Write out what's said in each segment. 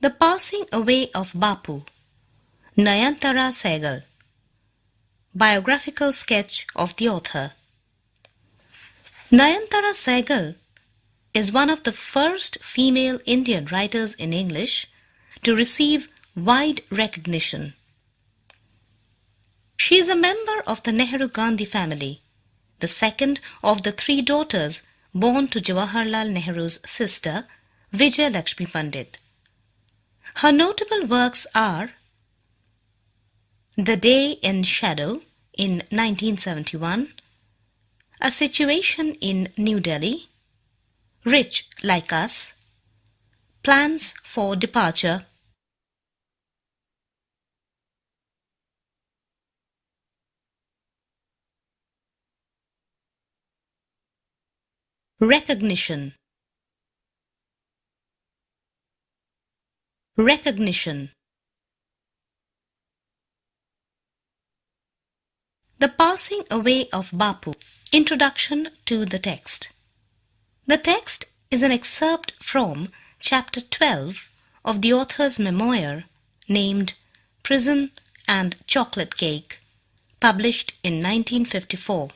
The Passing Away of Bapu, Nayantara Sehgal. Biographical sketch of the author. Nayantara Sehgal is one of the first female Indian writers in English to receive wide recognition. She is a member of the Nehru-Gandhi family, the second of the three daughters born to Jawaharlal Nehru's sister, Vijay Lakshmi Pandit. Her notable works are The Day in Shadow in 1971, A Situation in New Delhi, Rich Like Us, Plans for Departure, Recognition. Recognition. The Passing Away of Bapu. Introduction to the text. The text is an excerpt from Chapter 12 of the author's memoir named Prison and Chocolate Cake, published in 1954.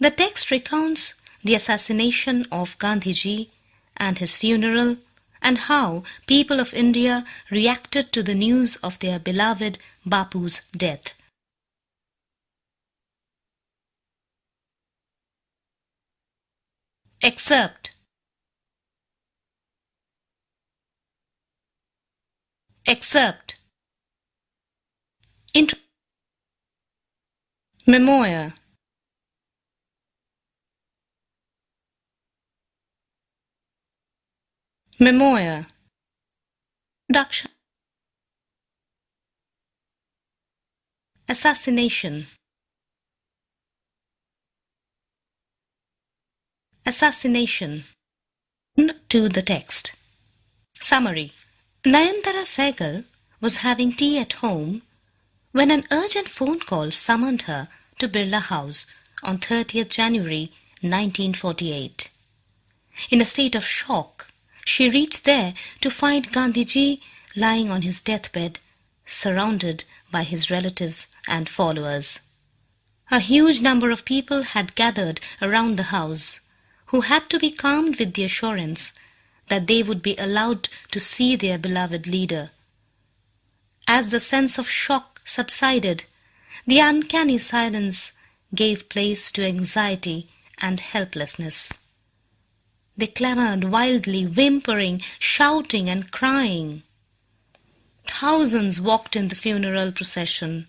The text recounts the assassination of Gandhiji and his funeral, and how people of India reacted to the news of their beloved Bapu's death. Excerpt. Excerpt. Memoir. Memoir. Introduction. Assassination. Assassination. To the text. Summary. Nayantara Sehgal was having tea at home when an urgent phone call summoned her to Birla House on 30th January 1948. In a state of shock, she reached there to find Gandhiji lying on his deathbed, surrounded by his relatives and followers. A huge number of people had gathered around the house, who had to be calmed with the assurance that they would be allowed to see their beloved leader. As the sense of shock subsided, the uncanny silence gave place to anxiety and helplessness. They clamored wildly, whimpering, shouting and crying. Thousands walked in the funeral procession.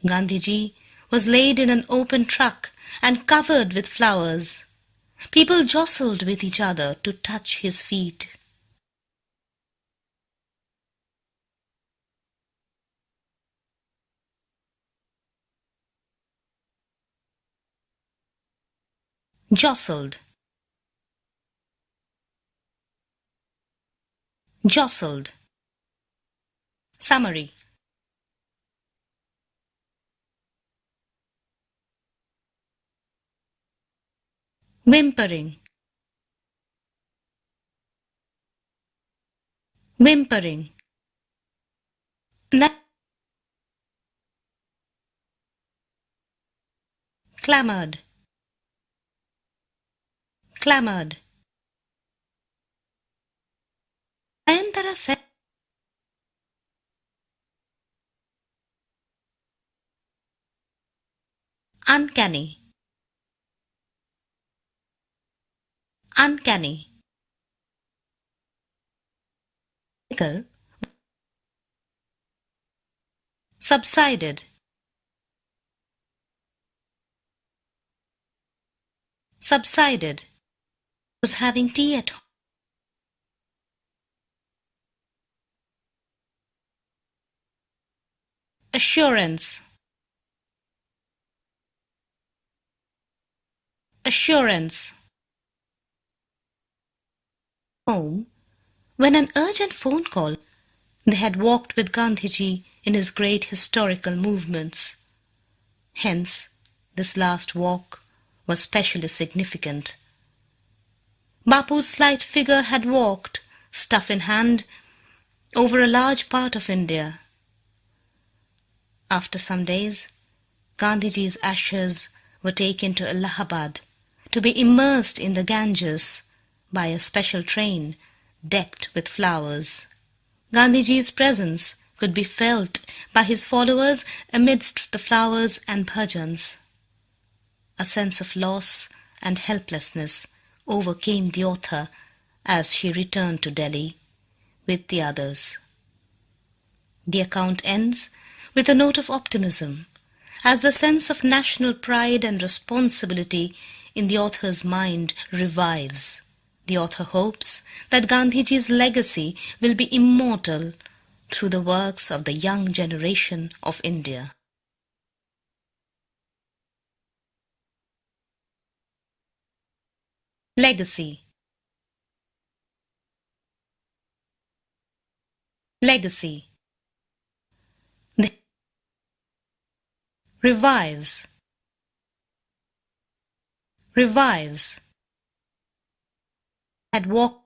Gandhiji was laid in an open truck and covered with flowers. People jostled with each other to touch his feet. Jostled. Jostled. Summary. Whimpering. Whimpering. Clamored. Clamored. Nayantara said, uncanny. Uncanny. Subsided. Subsided. Was having tea at home. Assurance. Assurance. Home, when an urgent phone call, they had walked with Gandhiji in his great historical movements. Hence, this last walk was specially significant. Bapu's slight figure had walked, staff in hand, over a large part of India. After some days, Gandhiji's ashes were taken to Allahabad to be immersed in the Ganges by a special train decked with flowers. Gandhiji's presence could be felt by his followers amidst the flowers and bhajans. A sense of loss and helplessness overcame the author as she returned to Delhi with the others. The account ends with a note of optimism, as the sense of national pride and responsibility in the author's mind revives. The author hopes that Gandhiji's legacy will be immortal through the works of the young generation of India. Legacy. Legacy. The revives. Revives. Had walked.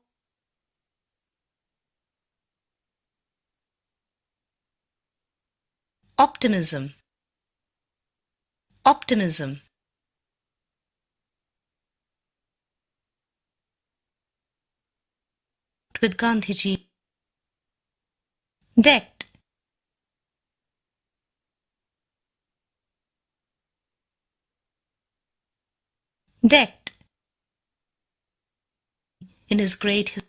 Optimism. Optimism. With Gandhiji. Decked. Decked. In his great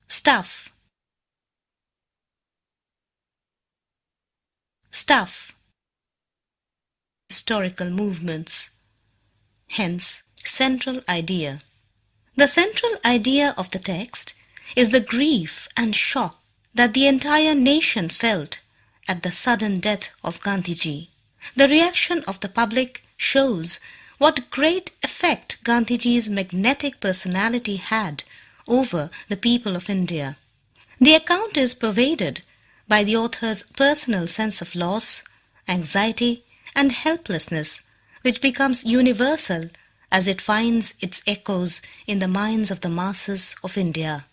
stuff. Stuff. Historical movements. Hence, central idea. The central idea of the text is the grief and shock that the entire nation felt at the sudden death of Gandhiji. The reaction of the public shows what great effect Gandhiji's magnetic personality had over the people of India. The account is pervaded by the author's personal sense of loss, anxiety, and helplessness, which becomes universal as it finds its echoes in the minds of the masses of India.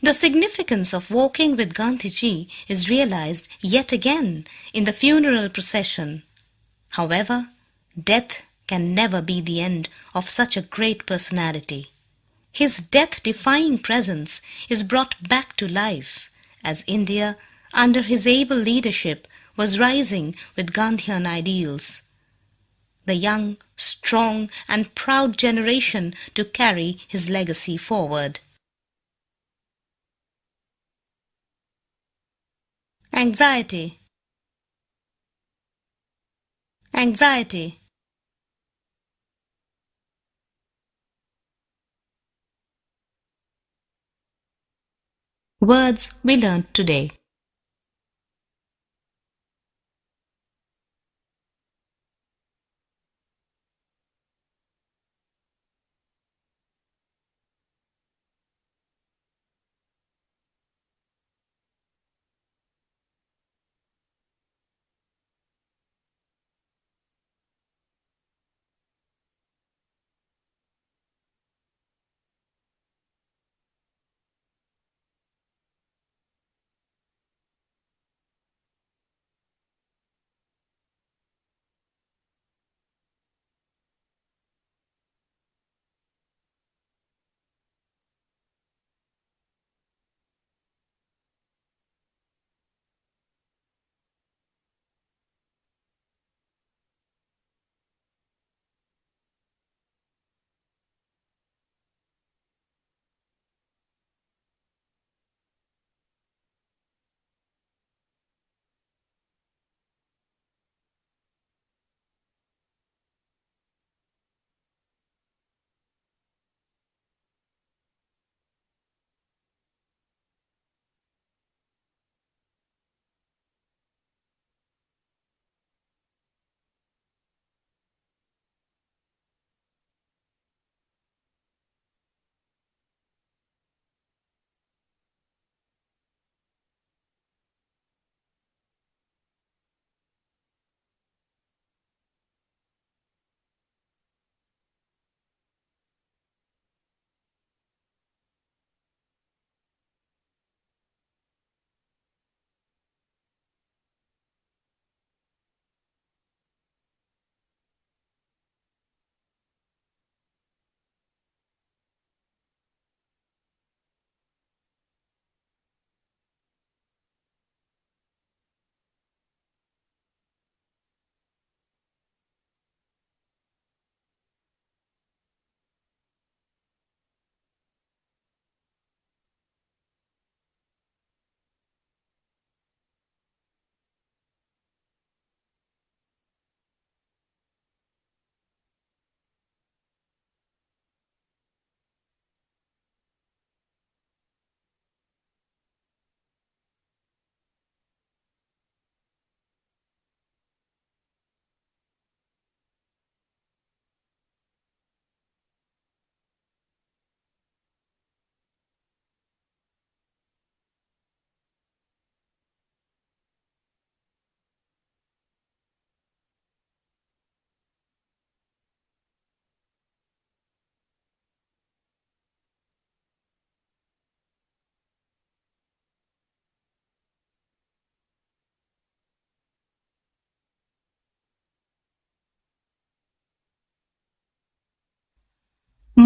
The significance of walking with Gandhiji is realized yet again in the funeral procession. However, death can never be the end of such a great personality. His death-defying presence is brought back to life as India, under his able leadership, was rising with Gandhian ideals. The young, strong, and proud generation to carry his legacy forward. Anxiety. Anxiety. Words we learned today.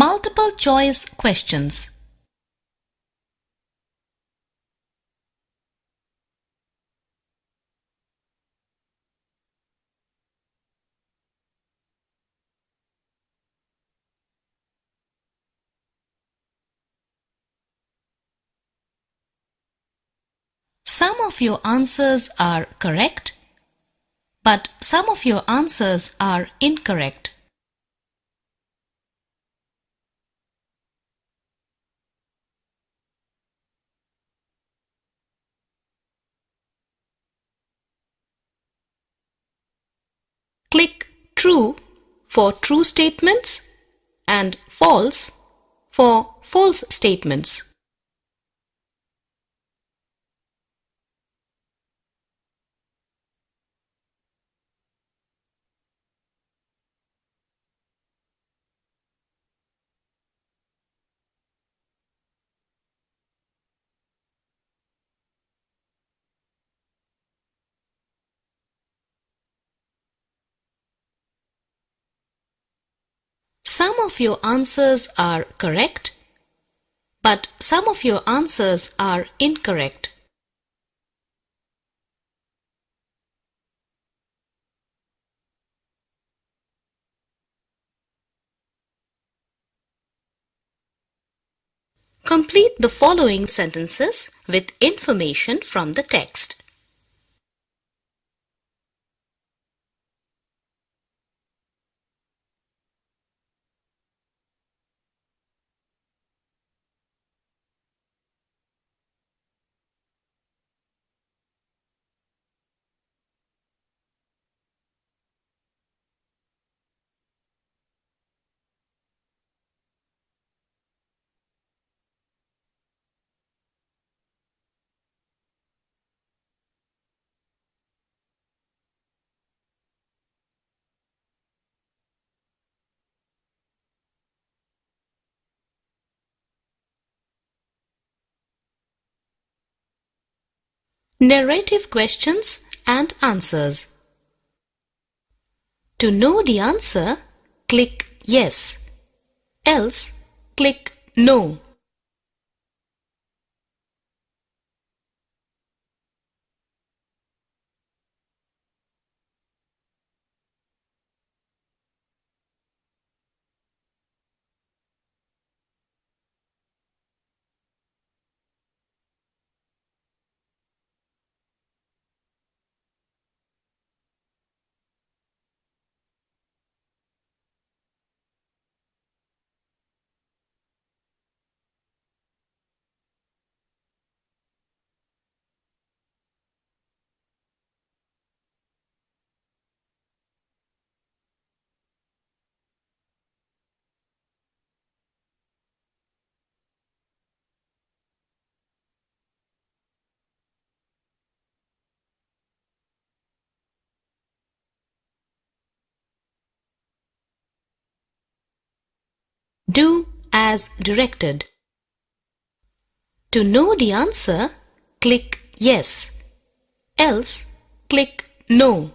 Multiple choice questions. Some of your answers are correct, but some of your answers are incorrect. Click True for true statements and False for false statements. Some of your answers are correct, but some of your answers are incorrect. Complete the following sentences with information from the text. Narrative questions and answers. To know the answer, click Yes. Else, click No. Do as directed. To know the answer, click Yes. Else, click No.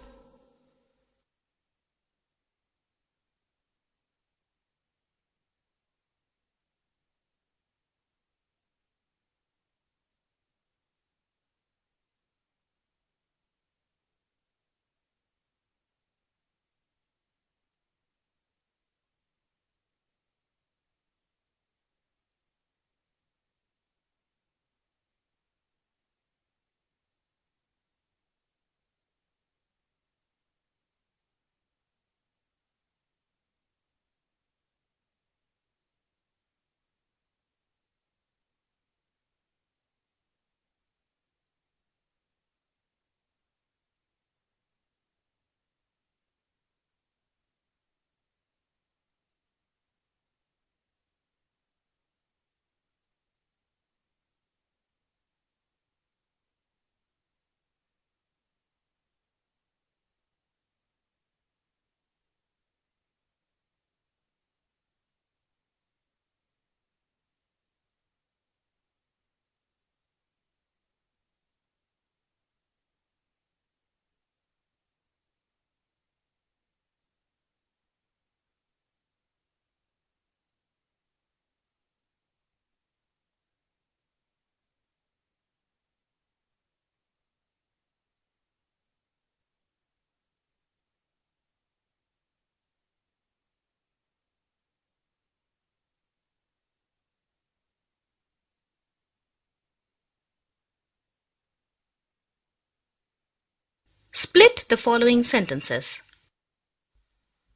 Split the following sentences.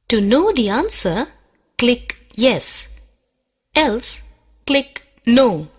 To know the answer, click yes. Else, click no.